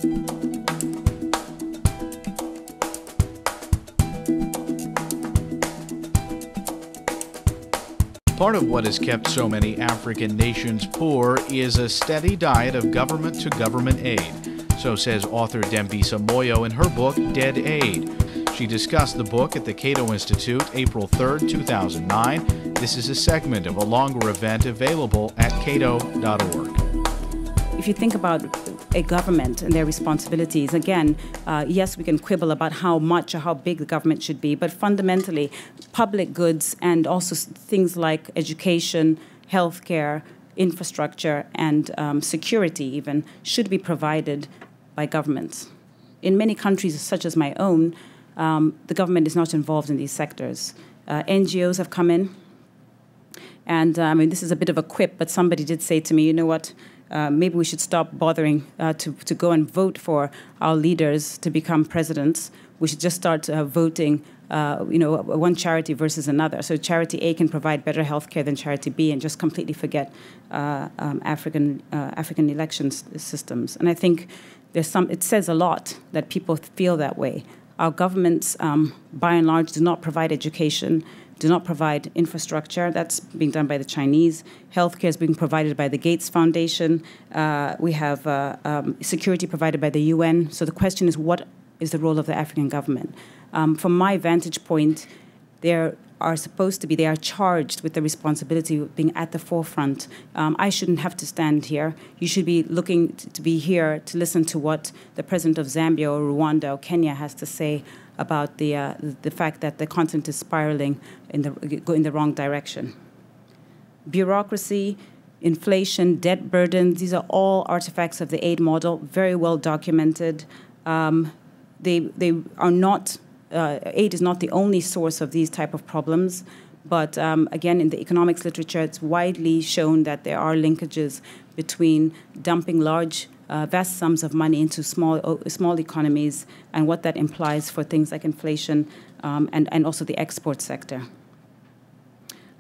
Part of what has kept so many African nations poor is a steady diet of government-to-government aid. So says author Dambisa Moyo in her book, Dead Aid. She discussed the book at the Cato Institute April 3, 2009. This is a segment of a longer event available at cato.org. If you think about a government and their responsibilities, again, yes, we can quibble about how much or how big the government should be, but fundamentally, public goods and also things like education, healthcare, infrastructure, and security even should be provided by governments. In many countries, such as my own, the government is not involved in these sectors. NGOs have come in, and I mean, this is a bit of a quip, but somebody did say to me, you know what, maybe we should stop bothering to go and vote for our leaders to become presidents. We should just start voting, one charity versus another. So charity A can provide better health care than charity B, and just completely forget African election systems. And I think it says a lot that people feel that way. Our governments, by and large, do not provide education, do not provide infrastructure. That's being done by the Chinese. Healthcare is being provided by the Gates Foundation. We have security provided by the UN. So the question is, what is the role of the African government? From my vantage point, they are charged with the responsibility of being at the forefront. I shouldn't have to stand here. You should be looking to be here to listen to what the president of Zambia or Rwanda or Kenya has to say about the fact that the continent is spiraling in the wrong direction. Bureaucracy, inflation, debt burden, these are all artifacts of the aid model, very well documented. They are not, aid is not the only source of these type of problems, but again, in the economics literature, it's widely shown that there are linkages between dumping vast sums of money into small economies and what that implies for things like inflation and also the export sector.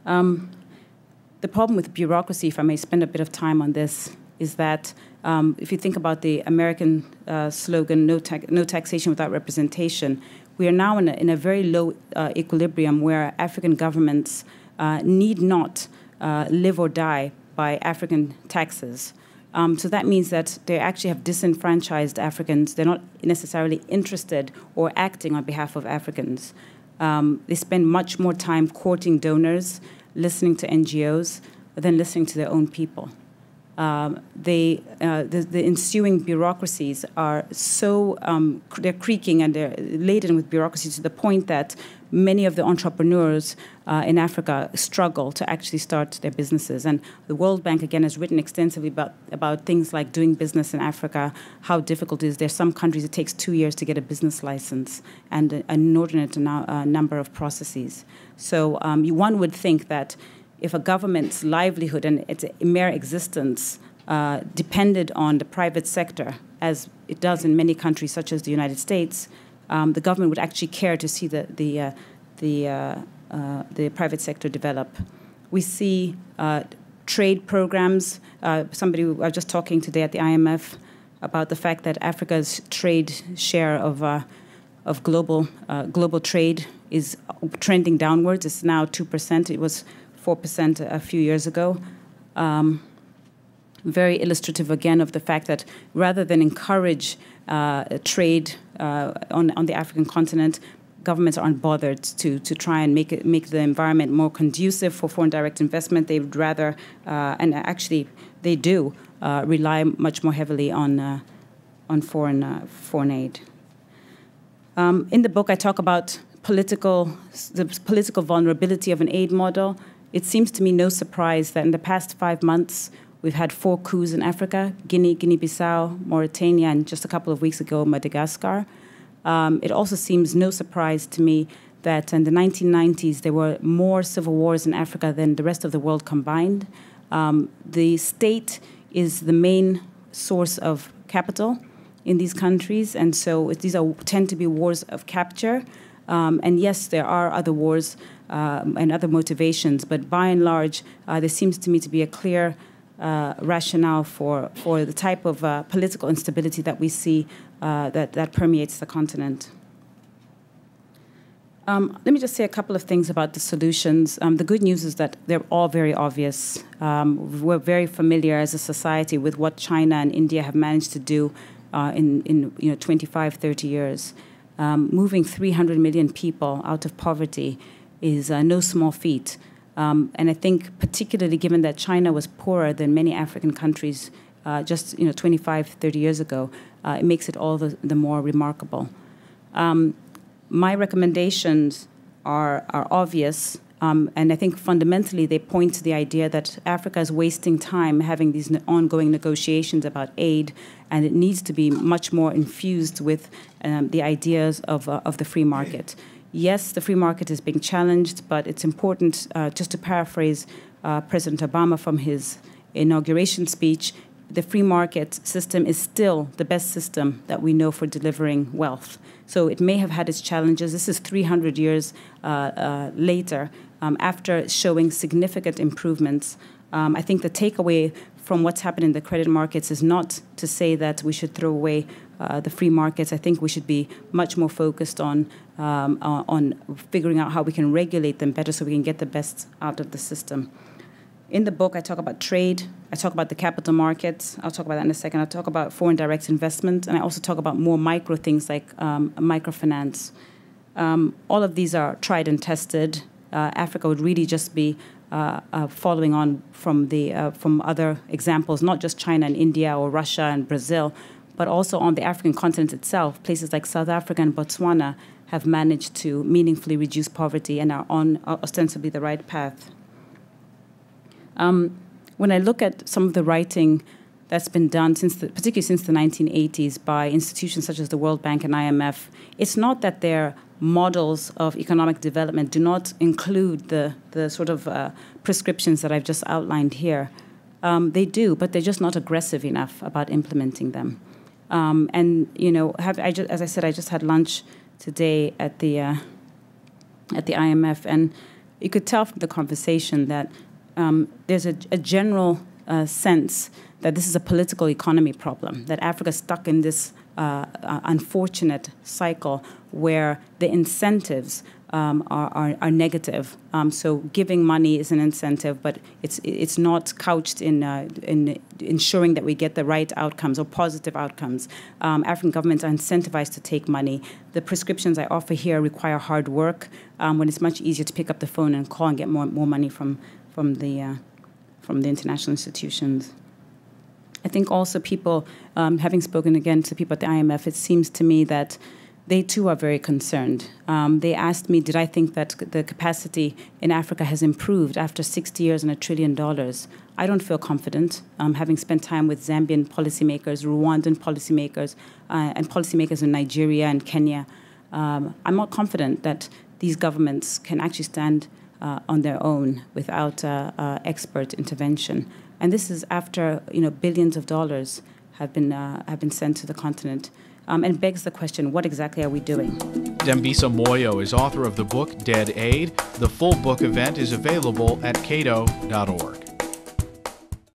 The problem with bureaucracy, if I may spend a bit of time on this, is that if you think about the American slogan, no taxation without representation, we are now in a very low equilibrium where African governments need not live or die by African taxes. So that means that they actually have disenfranchised Africans. They're not necessarily interested or acting on behalf of Africans. They spend much more time courting donors, listening to NGOs, than listening to their own people. The ensuing bureaucracies are so, they're creaking and they're laden with bureaucracy to the point that many of the entrepreneurs in Africa struggle to actually start their businesses. And the World Bank, again, has written extensively about things like doing business in Africa, how difficult it is. There's some countries it takes 2 years to get a business license and an inordinate number of processes. So one would think that if a government's livelihood and its mere existence depended on the private sector, as it does in many countries such as the United States, the government would actually care to see the private sector develop. We see trade programs. I was just talking today at the IMF about the fact that Africa's trade share of global trade is trending downwards. It's now 2%. It was 4% a few years ago. Very illustrative, again, of the fact that rather than encourage trade on the African continent, governments aren't bothered to try and make the environment more conducive for foreign direct investment. They would rather, and actually they do, rely much more heavily on foreign aid. In the book, I talk about the political vulnerability of an aid model. It seems to me no surprise that in the past 5 months, we've had 4 coups in Africa: Guinea, Guinea-Bissau, Mauritania, and just a couple of weeks ago, Madagascar. It also seems no surprise to me that in the 1990s, there were more civil wars in Africa than the rest of the world combined. The state is the main source of capital in these countries, and so these tend to be wars of capture. And yes, there are other wars and other motivations, but by and large, there seems to me to be a clear rationale for the type of political instability that we see that permeates the continent. Let me just say a couple of things about the solutions. The good news is that they're all very obvious. We're very familiar as a society with what China and India have managed to do in 25, 30 years. Moving 300 million people out of poverty is no small feat. And I think particularly given that China was poorer than many African countries just 25, 30 years ago, it makes it all the more remarkable. My recommendations are obvious, and I think fundamentally they point to the idea that Africa is wasting time having these ongoing negotiations about aid, and it needs to be much more infused with the ideas of the free market. Yes, the free market is being challenged, but it's important, just to paraphrase President Obama from his inauguration speech, the free market system is still the best system that we know for delivering wealth. So it may have had its challenges. This is 300 years later, after showing significant improvements. I think the takeaway from what's happened in the credit markets is not to say that we should throw away the free markets. I think we should be much more focused on figuring out how we can regulate them better so we can get the best out of the system. In the book, I talk about trade. I talk about the capital markets. I'll talk about that in a second. I'll talk about foreign direct investment. And I also talk about more micro things like microfinance. All of these are tried and tested. Africa would really just be following on from other examples, not just China and India or Russia and Brazil, but also on the African continent itself. Places like South Africa and Botswana have managed to meaningfully reduce poverty and are on ostensibly the right path. When I look at some of the writing that's been done, particularly since the 1980s, by institutions such as the World Bank and IMF, it's not that their models of economic development do not include the sort of prescriptions that I've just outlined here. They do, but they're just not aggressive enough about implementing them. As I said, I just had lunch today at the IMF, and you could tell from the conversation that there's a general sense that this is a political economy problem, that Africa's stuck in this unfortunate cycle where the incentives are negative. So giving money is an incentive, but it's not couched in ensuring that we get the right outcomes or positive outcomes. African governments are incentivized to take money. The prescriptions I offer here require hard work when it's much easier to pick up the phone and call and get more money from the international institutions. I think also people, having spoken again to people at the IMF, it seems to me that they too are very concerned. They asked me, did I think that the capacity in Africa has improved after 60 years and $1 trillion? I don't feel confident, having spent time with Zambian policymakers, Rwandan policymakers, and policymakers in Nigeria and Kenya. I'm not confident that these governments can actually stand on their own without expert intervention. And this is after billions of dollars have been sent to the continent, and begs the question: what exactly are we doing? Dambisa Moyo is author of the book Dead Aid. The full book event is available at cato.org.